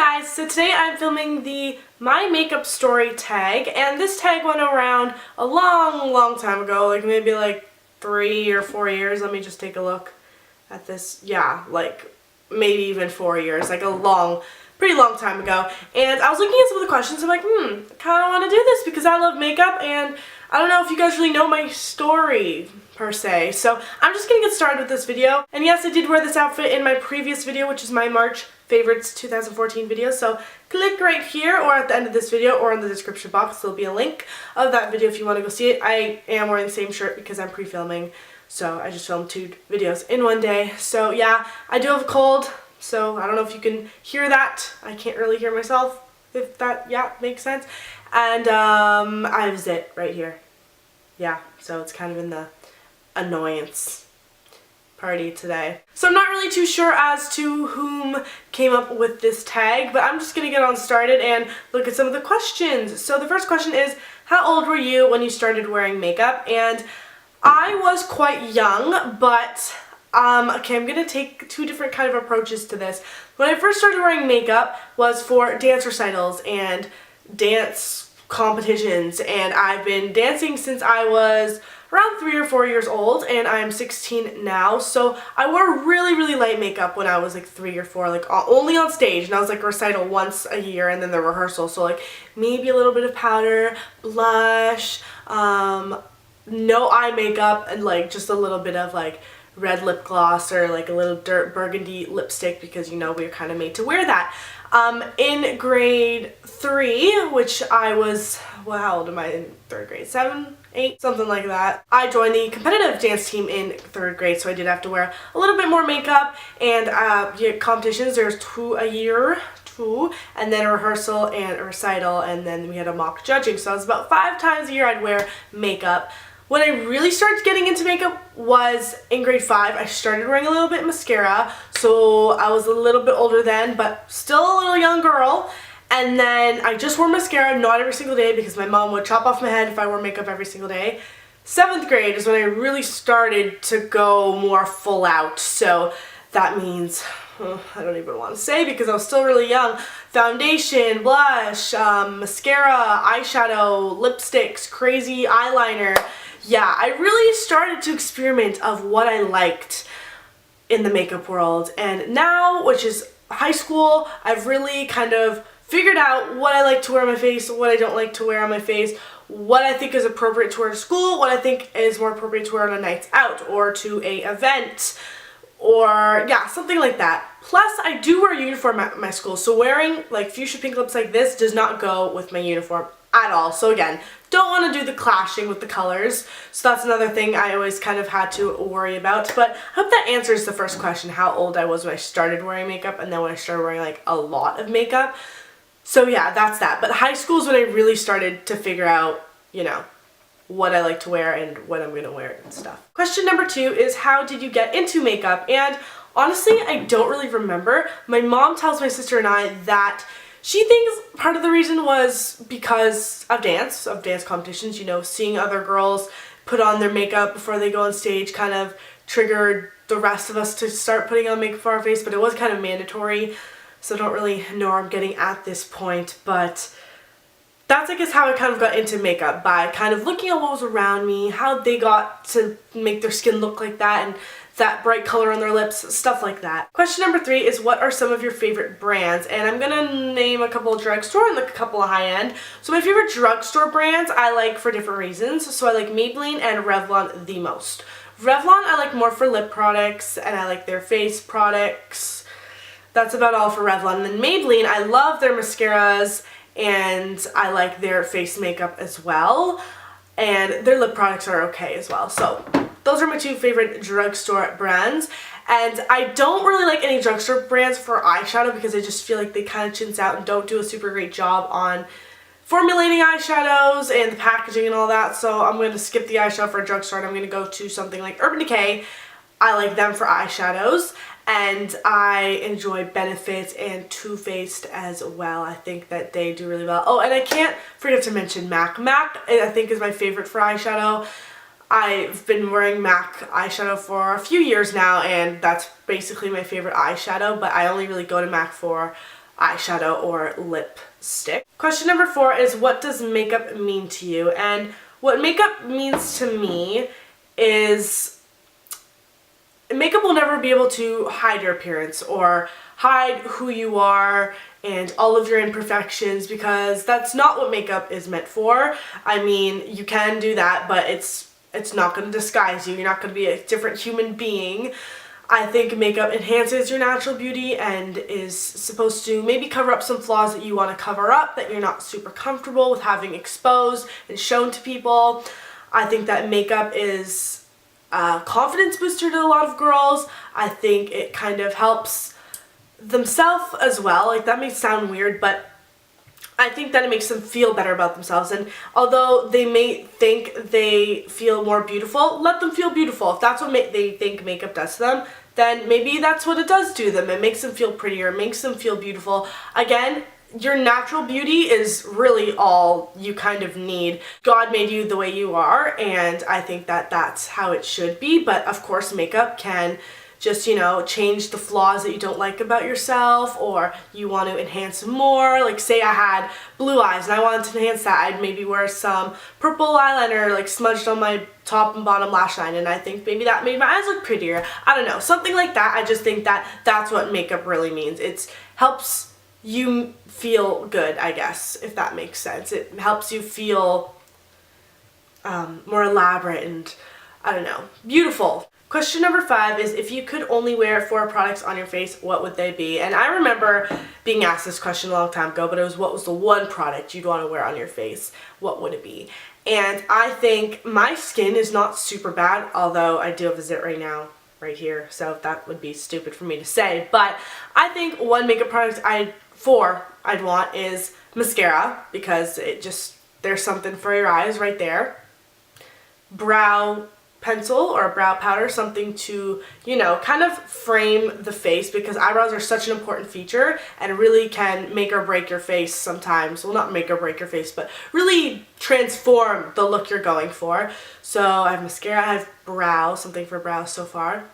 guys, so today I'm filming the My Makeup Story tag, and this tag went around a long time ago, like maybe like 3 or 4 years. Let me just take a look at this. Yeah, like maybe even 4 years, like a pretty long time ago. And I was looking at some of the questions, I'm like, I kind of want to do this because I love makeup, and I don't know if you guys really know my story per se. So I'm just gonna get started with this video. And yes, I did wear this outfit in my previous video, which is my March favorites 2014 video. So click right here or at the end of this video or in the description box. There'll be a link of that video if you want to go see it. I am wearing the same shirt because I'm pre-filming. So I just filmed 2 videos in one day. So yeah, I do have a cold. So I don't know if you can hear that. I can't really hear myself, if that, makes sense. And I have zit right here. Yeah, so it's kind of in the annoyance party today. So I'm not really too sure as to whom came up with this tag, but I'm just gonna get on started and look at some of the questions. So the first question is, how old were you when you started wearing makeup? And I was quite young, but okay, I'm gonna take 2 different kind of approaches to this. When I first started wearing makeup was for dance recitals and dance competitions, and I've been dancing since I was around 3 or 4 years old, and I'm 16 now. So I wore really light makeup when I was like 3 or 4, like only on stage, and I was like recital once a year and then the rehearsal. So like maybe a little bit of powder, blush, no eye makeup, and like just a little bit of like red lip gloss or like a little dirt burgundy lipstick, because you know we were kind of made to wear that. In grade 3, which I was, well, how old am I in 3rd grade? 7, 8, something like that. I joined the competitive dance team in 3rd grade, so I did have to wear a little bit more makeup, and competitions, there's 2 a year, and then a rehearsal and a recital, and then we had a mock judging, so it was about 5 times a year I'd wear makeup. When I really started getting into makeup was in grade 5. I started wearing a little bit of mascara, so I was a little bit older then, but still a little young girl. And then I just wore mascara, not every single day, because my mom would chop off my head if I wore makeup every single day. 7th grade is when I really started to go more full out, so that means, I don't even want to say because I was still really young, foundation, blush, mascara, eyeshadow, lipsticks, crazy eyeliner. Yeah, I really started to experiment of what I liked in the makeup world, and now, which is high school, I've really kind of figured out what I like to wear on my face, what I don't like to wear on my face, what I think is appropriate to wear to school, what I think is more appropriate to wear on a night out or to a event, or yeah, something like that. Plus, I do wear a uniform at my school, so wearing like fuchsia pink lips like this does not go with my uniform at all. So again, don't want to do the clashing with the colors. So that's another thing I always kind of had to worry about. But I hope that answers the first question, how old I was when I started wearing makeup, and then when I started wearing like a lot of makeup. So yeah, that's that. But high school is when I really started to figure out, you know, what I like to wear and when I'm going to wear it and stuff. Question number 2 is, how did you get into makeup? And honestly, I don't really remember. My mom tells my sister and I that she thinks part of the reason was because of dance competitions, you know, seeing other girls put on their makeup before they go on stage kind of triggered the rest of us to start putting on makeup for our face, but it was kind of mandatory, so I don't really know where I'm getting at this point, but that's, I guess, how I kind of got into makeup, by kind of looking at what was around me, how they got to make their skin look like that, and that bright color on their lips, stuff like that. Question number 3 is, what are some of your favorite brands? And I'm gonna name a couple of drugstore and a couple of high-end. So my favorite drugstore brands I like for different reasons. So I like Maybelline and Revlon the most. Revlon I like more for lip products, and I like their face products. That's about all for Revlon. And then Maybelline, I love their mascaras, and I like their face makeup as well. And their lip products are okay as well. So those are my 2 favorite drugstore brands. And I don't really like any drugstore brands for eyeshadow because I just feel like they kind of chintz out and don't do a super great job on formulating eyeshadows and the packaging and all that. So I'm going to skip the eyeshadow for a drugstore, and I'm going to go to something like Urban Decay. I like them for eyeshadows. And I enjoy Benefit and Too Faced as well. I think that they do really well. Oh, and I can't forget to mention MAC. MAC, I think, is my favorite for eyeshadow. I've been wearing MAC eyeshadow for a few years now, and that's basically my favorite eyeshadow, but I only really go to MAC for eyeshadow or lipstick. Question number 4 is, what does makeup mean to you? And what makeup means to me is makeup will never be able to hide your appearance or hide who you are and all of your imperfections, because that's not what makeup is meant for. I mean, you can do that, but it's not going to disguise you. You're not going to be a different human being. I think makeup enhances your natural beauty and is supposed to maybe cover up some flaws that you want to cover up, that you're not super comfortable with having exposed and shown to people. I think that makeup is a confidence booster to a lot of girls. I think it kind of helps themselves as well. Like, that may sound weird, but I think that it makes them feel better about themselves. And although they may think they feel more beautiful, let them feel beautiful. If that's what they think makeup does to them, then maybe that's what it does to them. It makes them feel prettier, it makes them feel beautiful. Again, your natural beauty is really all you kind of need. God made you the way you are, and I think that that's how it should be. But of course, makeup can just, you know, change the flaws that you don't like about yourself, or you want to enhance more. Like, say I had blue eyes and I wanted to enhance that, I'd maybe wear some purple eyeliner like smudged on my top and bottom lash line, and I think maybe that made my eyes look prettier. I don't know, something like that. I just think that that's what makeup really means. It helps you feel good, I guess, if that makes sense. It helps you feel more elaborate and, I don't know, beautiful. Question number 5 is, if you could only wear 4 products on your face, what would they be? And I remember being asked this question a long time ago, but it was, what was the one product you'd want to wear on your face? What would it be? And I think my skin is not super bad, although I do have a zit right now, right here, so that would be stupid for me to say. But I think one makeup product I'd want is mascara, because it just, there's something for your eyes right there. Brow pencil or a brow powder, something to, you know, kind of frame the face, because eyebrows are such an important feature and really can make or break your face sometimes. Well, not make or break your face, but really transform the look you're going for. So I have mascara, I have brow, something for brows so far.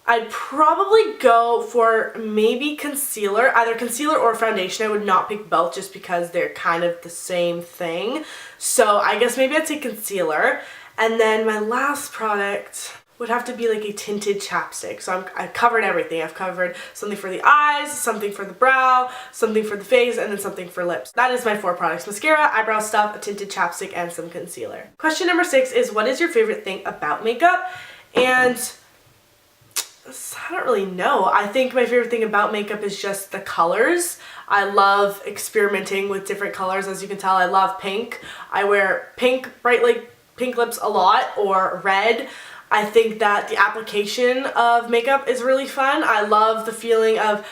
I'd probably go for maybe concealer, either concealer or foundation. I would not pick both just because they're kind of the same thing. So I guess maybe I'd say concealer. And then my last product would have to be like a tinted chapstick. So I've covered everything. I've covered something for the eyes, something for the brow, something for the face, and then something for lips. That is my 4 products: mascara, eyebrow stuff, a tinted chapstick, and some concealer. Question number 6 is, what is your favorite thing about makeup? And I don't really know. I think my favorite thing about makeup is just the colors. I love experimenting with different colors. As you can tell, I love pink. I wear pink, bright like pink lips a lot, or red. I think that the application of makeup is really fun. I love the feeling of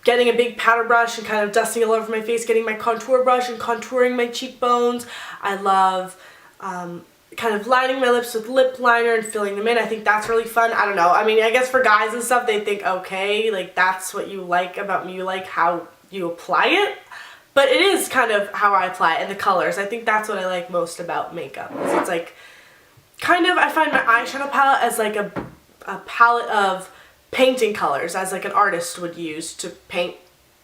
getting a big powder brush and kind of dusting all over my face, getting my contour brush and contouring my cheekbones. I love kind of lining my lips with lip liner and filling them in. I think that's really fun. I don't know. I mean, I guess for guys and stuff, they think, okay, like that's what you like about me. You like how you apply it. But it is kind of how I apply it, and the colors. I think that's what I like most about makeup. It's like, kind of, I find my eyeshadow palette as like a palette of painting colors, as like an artist would use to paint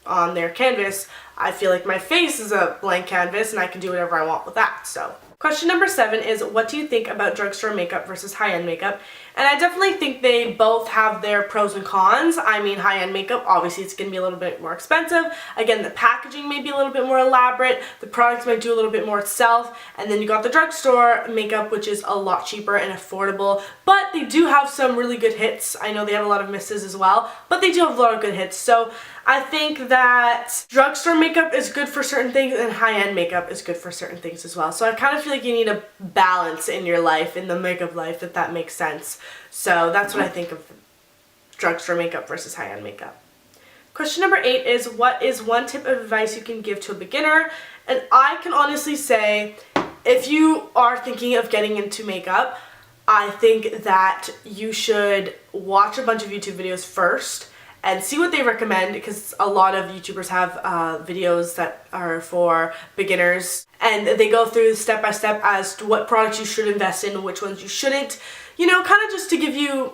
on their canvas. I feel like my face is a blank canvas, and I can do whatever I want with that, so. Question number 7 is, what do you think about drugstore makeup versus high-end makeup? And I definitely think they both have their pros and cons. I mean, high-end makeup, obviously it's going to be a little bit more expensive. Again, the packaging may be a little bit more elaborate. The products might do a little bit more itself. And then you got the drugstore makeup, which is a lot cheaper and affordable. But they do have some really good hits. I know they have a lot of misses as well, but they do have a lot of good hits. So I think that drugstore makeup is good for certain things, and high-end makeup is good for certain things as well. So I kind of feel like you need a balance in your life, in the makeup life, if that makes sense. So that's what I think of drugstore makeup versus high-end makeup. Question number 8 is, what is one tip of advice you can give to a beginner? And I can honestly say, if you are thinking of getting into makeup, I think that you should watch a bunch of YouTube videos first and see what they recommend, because a lot of YouTubers have videos that are for beginners, and they go through step by step as to what products you should invest in and which ones you shouldn't. You know, kind of just to give you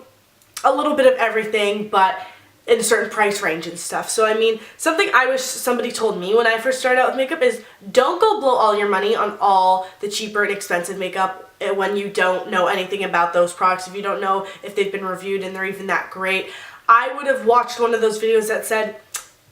a little bit of everything, but in a certain price range and stuff. So I mean, something I wish somebody told me when I first started out with makeup is don't go blow all your money on all the cheaper and expensive makeup when you don't know anything about those products, if you don't know if they've been reviewed and they're even that great. I would have watched one of those videos that said,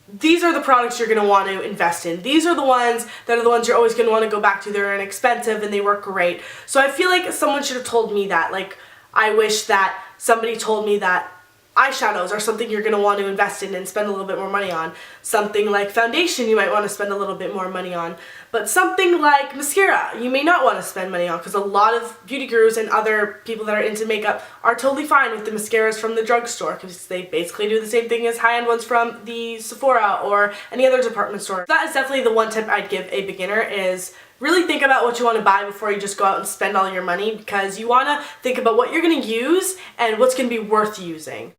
these are the products you're going to want to invest in. These are the ones that are the ones you're always going to want to go back to. They're inexpensive and they work great. So I feel like someone should have told me that. Like, I wish that somebody told me that eyeshadows are something you're going to want to invest in and spend a little bit more money on. Something like foundation you might want to spend a little bit more money on. But something like mascara you may not want to spend money on, because a lot of beauty gurus and other people that are into makeup are totally fine with the mascaras from the drugstore, because they basically do the same thing as high-end ones from the Sephora or any other department store. That is definitely the one tip I'd give a beginner, is really think about what you want to buy before you just go out and spend all your money, because you want to think about what you're going to use and what's going to be worth using.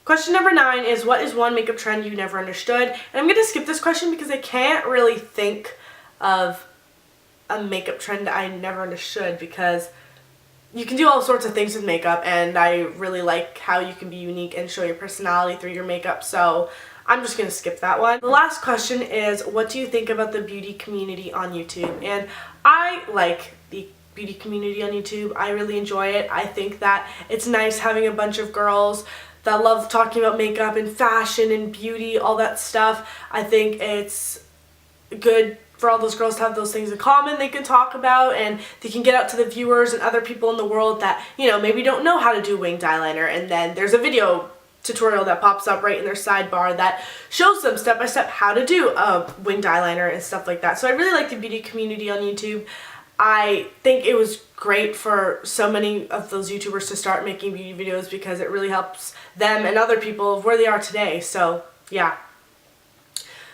Question number 9 is, what is one makeup trend you never understood? And I'm going to skip this question because I can't really think of a makeup trend I never understood, because you can do all sorts of things with makeup and I really like how you can be unique and show your personality through your makeup, so I'm just going to skip that one. The last question is, what do you think about the beauty community on YouTube? And I like the beauty community on YouTube. I really enjoy it. I think that it's nice having a bunch of girls that love talking about makeup and fashion and beauty, all that stuff. I think it's good for all those girls to have those things in common they can talk about, and they can get out to the viewers and other people in the world that, you know, maybe don't know how to do winged eyeliner, and then there's a video tutorial that pops up right in their sidebar that shows them step by step how to do a winged eyeliner and stuff like that. So I really like the beauty community on YouTube. I think it was great for so many of those YouTubers to start making beauty videos, because it really helps them and other people of where they are today. So yeah.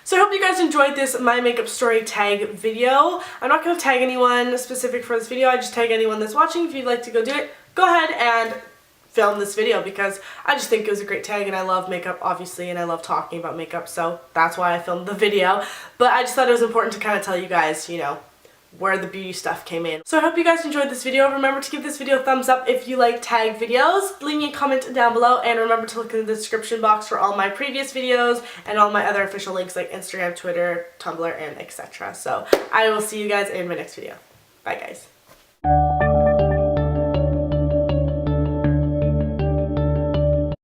So I hope you guys enjoyed this My Makeup Story tag video. I'm not going to tag anyone specific for this video. I just tag anyone that's watching. If you'd like to go do it, go ahead and film this video, because I just think it was a great tag and I love makeup obviously, and I love talking about makeup, so that's why I filmed the video. But I just thought it was important to kind of tell you guys, you know, where the beauty stuff came in. So I hope you guys enjoyed this video. Remember to give this video a thumbs up if you like tag videos. Leave me a comment down below, and remember to look in the description box for all my previous videos and all my other official links like Instagram, Twitter, Tumblr, and etc. So I will see you guys in my next video. Bye guys.